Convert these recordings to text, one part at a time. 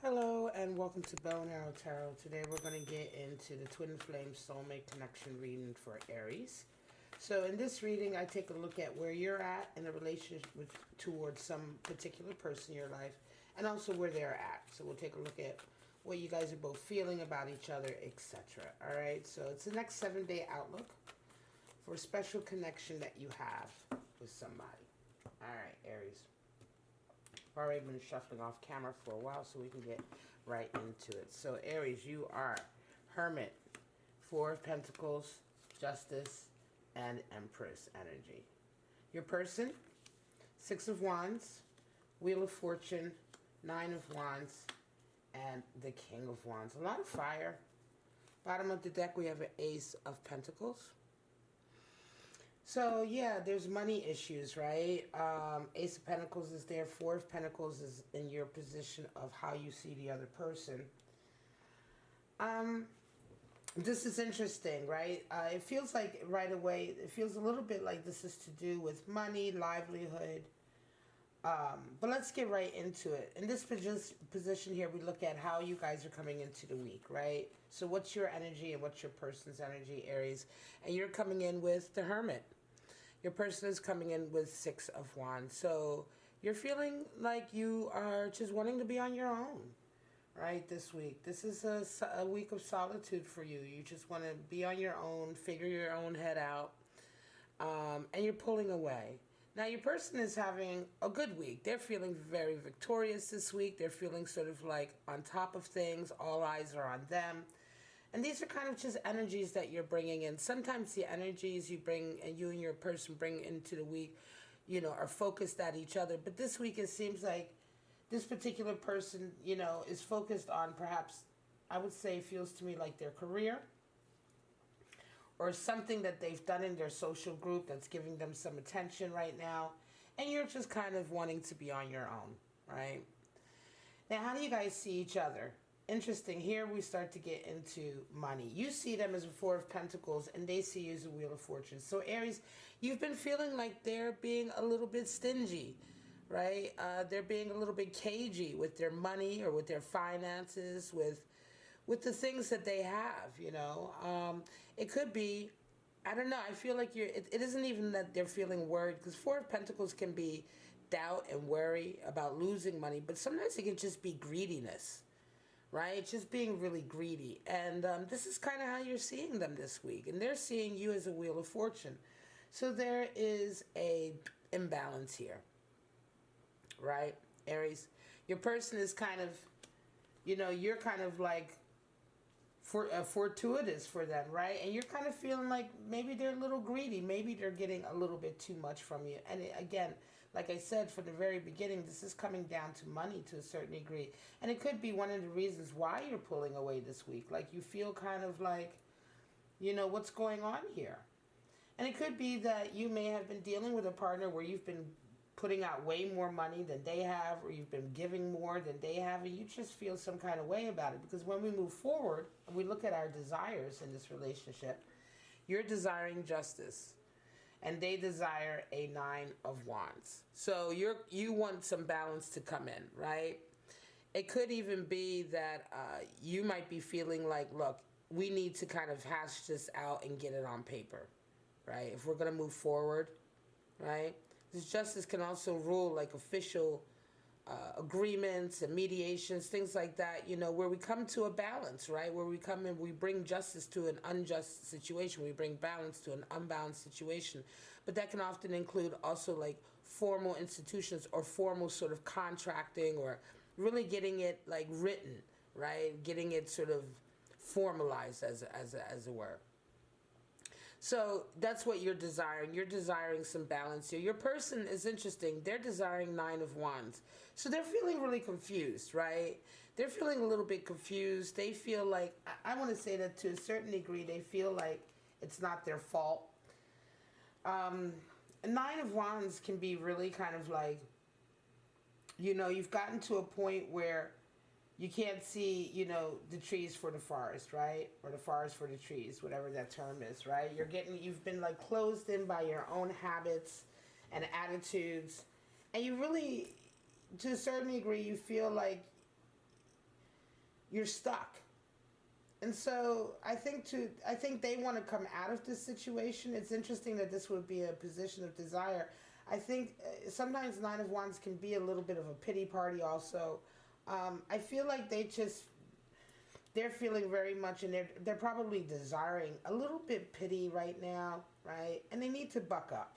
Hello and welcome to Bow and Arrow Tarot. Today we're going to get into the Twin Flame Soulmate Connection reading for Aries. So in this reading, I take a look at where you're at in a relationship towards some particular person in your life, and also where they're at. So we'll take a look at what you guys are both feeling about each other, etc. Alright, so it's the next 7-day outlook for a special connection that you have with somebody. Alright, Aries. I've already been shuffling off camera for a while so we can get right into it. So Aries, you are Hermit, Four of Pentacles, Justice, and Empress energy. Your person, Six of Wands, Wheel of Fortune, Nine of Wands, and the King of Wands. A lot of fire. Bottom of the deck we have an Ace of Pentacles. So, yeah, there's money issues, right? Ace of Pentacles is there. Four of Pentacles is in your position of how you see the other person. This is interesting, right? It feels like right away, it feels a little bit like this is to do with money, livelihood. But let's get right into it. In this position here, we look at how you guys are coming into the week, right? So what's your energy and what's your person's energy, Aries? And you're coming in with the Hermit. Your person is coming in with Six of Wands. So you're feeling like you are just wanting to be on your own, right, this week. This is a week of solitude for you. You just want to be on your own, figure your own head out, and you're pulling away. Now, your person is having a good week. They're feeling very victorious this week. They're feeling sort of like on top of things. All eyes are on them. And these are kind of just energies that you're bringing in. Sometimes the energies you bring and you and your person bring into the week, you know, are focused at each other. But this week it seems like this particular person, you know, is focused on perhaps, I would say, feels to me like their career, or something that they've done in their social group that's giving them some attention right now. And you're just kind of wanting to be on your own, right? Now, how do you guys see each other? Interesting. Here we start to get into money. You see them as a Four of Pentacles, and they see you as a Wheel of Fortune. So, Aries, you've been feeling like they're being a little bit stingy, right? They're being a little bit cagey with their money or with their finances, with the things that they have, you know. It could be, I don't know, I feel like it isn't even that they're feeling worried, because Four of Pentacles can be doubt and worry about losing money, but sometimes it can just be greediness, right? Just being really greedy. And this is kind of how you're seeing them this week, and they're seeing you as a Wheel of Fortune. So there is a imbalance here, right, Aries? Your person is kind of, you know, you're kind of like fortuitous for them, right? And you're kind of feeling like maybe they're a little greedy. Maybe they're getting a little bit too much from you. And again, like I said from the very beginning, this is coming down to money to a certain degree. And it could be one of the reasons why you're pulling away this week. Like you feel kind of like, you know, what's going on here? And it could be that you may have been dealing with a partner where you've been putting out way more money than they have, or you've been giving more than they have, and you just feel some kind of way about it. Because when we move forward and we look at our desires in this relationship, you're desiring justice, and they desire a Nine of Wands. So you want some balance to come in, right? It could even be that you might be feeling like, look, we need to kind of hash this out and get it on paper, right? If we're going to move forward, right? This justice can also rule like official agreements and mediations, things like that, you know, where we come to a balance, right? Where we come in, we bring justice to an unjust situation. We bring balance to an unbalanced situation. But that can often include also like formal institutions or formal sort of contracting, or really getting it like written, right? Getting it sort of formalized as it were. So that's what you're desiring. You're desiring some balance here. Your person is interesting. They're desiring Nine of Wands. So they're feeling really confused, right? They're feeling a little bit confused. They feel like, I want to say that to a certain degree, they feel like it's not their fault. Nine of Wands can be really kind of like, you know, you've gotten to a point where you can't see, you know, the trees for the forest, right? Or the forest for the trees, whatever that term is, right? You've been like closed in by your own habits and attitudes. And you really, to a certain degree, you feel like you're stuck. And so I think they want to come out of this situation. It's interesting that this would be a position of desire. I think sometimes Nine of Wands can be a little bit of a pity party also. I feel like they're feeling very much, and they're probably desiring a little bit pity right now, right? And they need to buck up,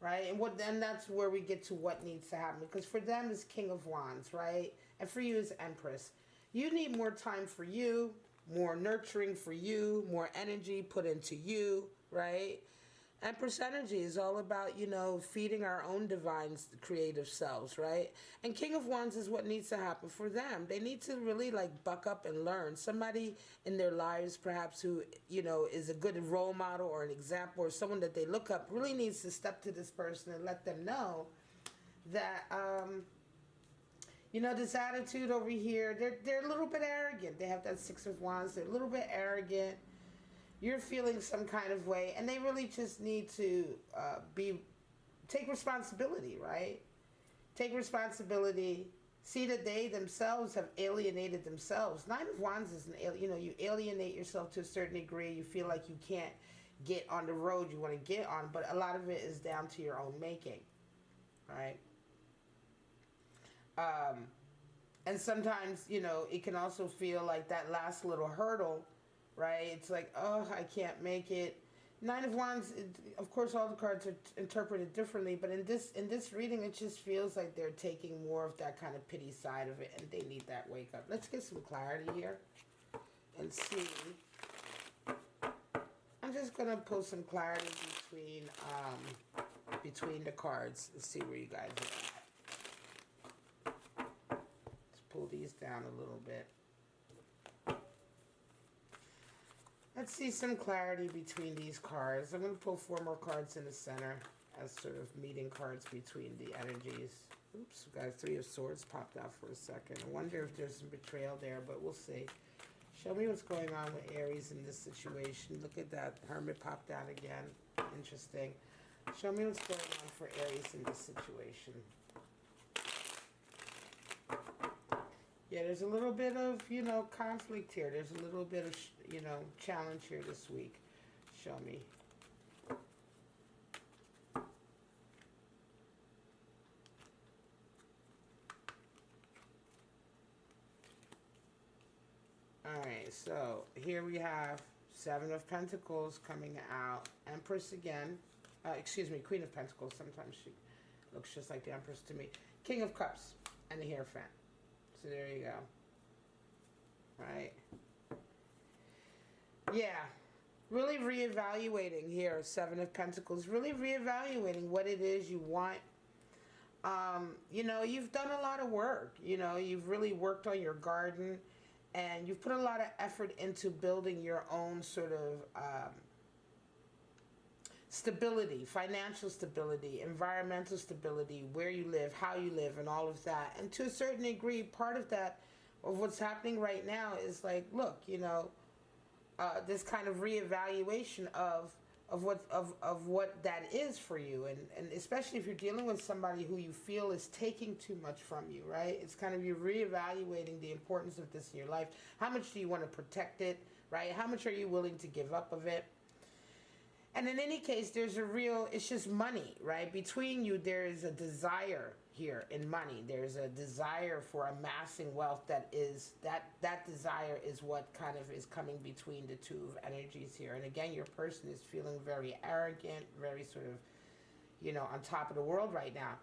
right? And that's where we get to what needs to happen, because for them is King of Wands, right? And for you is Empress. You need more time for you, more nurturing for you, more energy put into you, right? Empress energy is all about, feeding our own divine creative selves, right? And King of Wands is what needs to happen for them. They need to really buck up and learn. Somebody in their lives perhaps who, is a good role model or an example or someone that they look up really needs to step to this person and let them know that, this attitude over here, they're a little bit arrogant. They have that Six of Wands. They're a little bit arrogant. You're feeling some kind of way, and they really just need to take responsibility, right? Take responsibility. See that they themselves have alienated themselves. Nine of Wands is you alienate yourself to a certain degree. You feel like you can't get on the road you want to get on, but a lot of it is down to your own making, right? And sometimes, it can also feel like that last little hurdle, right? It's like, oh, I can't make it. Nine of Wands, of course, all the cards are interpreted differently, but in this reading, it just feels like they're taking more of that kind of pity side of it, and they need that wake up. Let's get some clarity here and see. I'm just gonna pull some clarity between the cards and see where you guys are at. Let's pull these down a little bit. Let's see some clarity between these cards. I'm going to pull 4 more cards in the center as sort of meeting cards between the energies. Oops, guys, 3 of Swords popped out for a second. I wonder if there's some betrayal there, but we'll see. Show me what's going on with Aries in this situation. Look at that. Hermit popped out again. Interesting. Show me what's going on for Aries in this situation. Yeah, there's a little bit of, conflict here. There's a little bit of, challenge here this week. Show me. Alright, so here we have 7 of Pentacles coming out. Empress again. Excuse me, Queen of Pentacles. Sometimes she looks just like the Empress to me. King of Cups and the Hierophant. So there you go. Right? Yeah. Really reevaluating here, 7 of Pentacles. Really reevaluating what it is you want. You've done a lot of work. You've really worked on your garden. And you've put a lot of effort into building your own sort of stability, financial stability, environmental stability, where you live, how you live, and all of that. And to a certain degree, part of that, of what's happening right now is like, look, this kind of reevaluation of what that is for you, and especially if you're dealing with somebody who you feel is taking too much from you, right? It's kind of you reevaluating the importance of this in your life. How much do you want to protect it, right? How much are you willing to give up of it? And in any case, it's just money, right? Between you, there is a desire here in money. There's a desire for amassing wealth that desire is what kind of is coming between the two of energies here. And again, your person is feeling very arrogant, very sort of, on top of the world right now,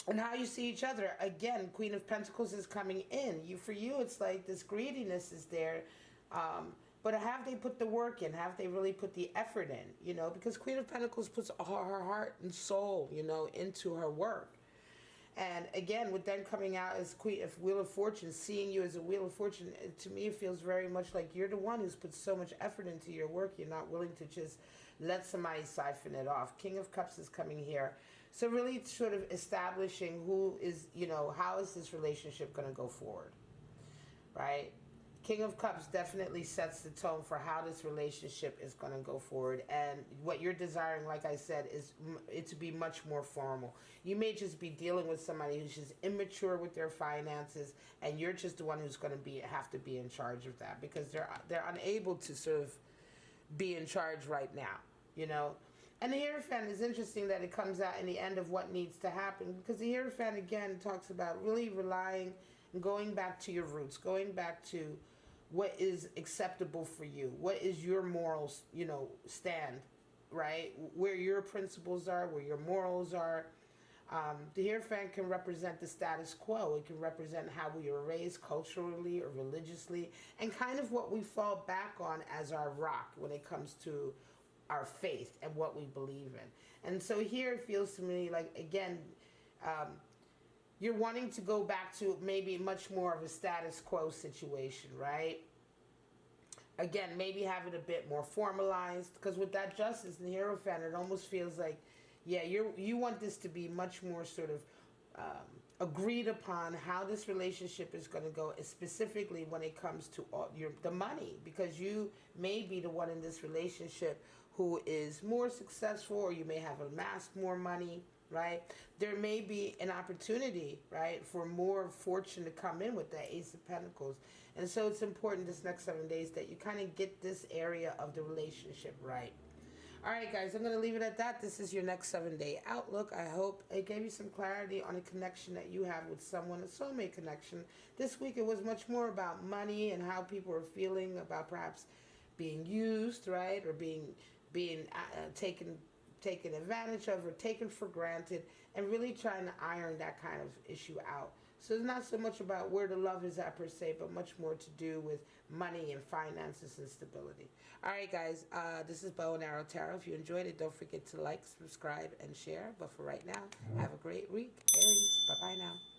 And how you see each other. Again, Queen of Pentacles is coming in. For you, it's like this greediness is there. But have they put the work in? Have they really put the effort in? Because Queen of Pentacles puts her heart and soul, into her work. And again, with them coming out as Queen of Wheel of Fortune, seeing you as a Wheel of Fortune, to me it feels very much like you're the one who's put so much effort into your work. You're not willing to just let somebody siphon it off. King of Cups is coming here. So really sort of establishing who is, how is this relationship going to go forward, right? King of Cups definitely sets the tone for how this relationship is going to go forward. And what you're desiring, like I said, is it to be much more formal. You may just be dealing with somebody who's just immature with their finances, and you're just the one who's going to have to be in charge of that, because they're unable to sort of be in charge right now, you know. And the Hierophant is interesting that it comes out in the end of what needs to happen, because the Hierophant again talks about really relying and going back to your roots, going back to what is acceptable for you, what is your morals, you know, stand, right? Where your principles are, where your morals are. The Hierophant can represent the status quo. It can represent how we were raised culturally or religiously, and kind of what we fall back on as our rock when it comes to our faith and what we believe in. And so here it feels to me like, again, you're wanting to go back to maybe much more of a status quo situation, right? Again, maybe have it a bit more formalized, because with that Justice and the Hierophant, it almost feels like, yeah, you want this to be much more sort of agreed upon how this relationship is going to go, specifically when it comes to the money, because you may be the one in this relationship who is more successful, or you may have amassed more money, right? There may be an opportunity, right, for more fortune to come in with that Ace of Pentacles. And so it's important this next 7 days that you kind of get this area of the relationship right. All right, guys, I'm going to leave it at that. This is your next 7-day outlook. I hope it gave you some clarity on a connection that you have with someone, a soulmate connection. This week it was much more about money and how people are feeling about perhaps being used, right, or being taken advantage of or taken for granted, and really trying to iron that kind of issue out. So it's not so much about where the love is at per se, but much more to do with money and finances and stability. All right, guys, this is Bow and Arrow Tarot. If you enjoyed it, don't forget to like, subscribe, and share. But for right now, have a great week. Aries, bye-bye now.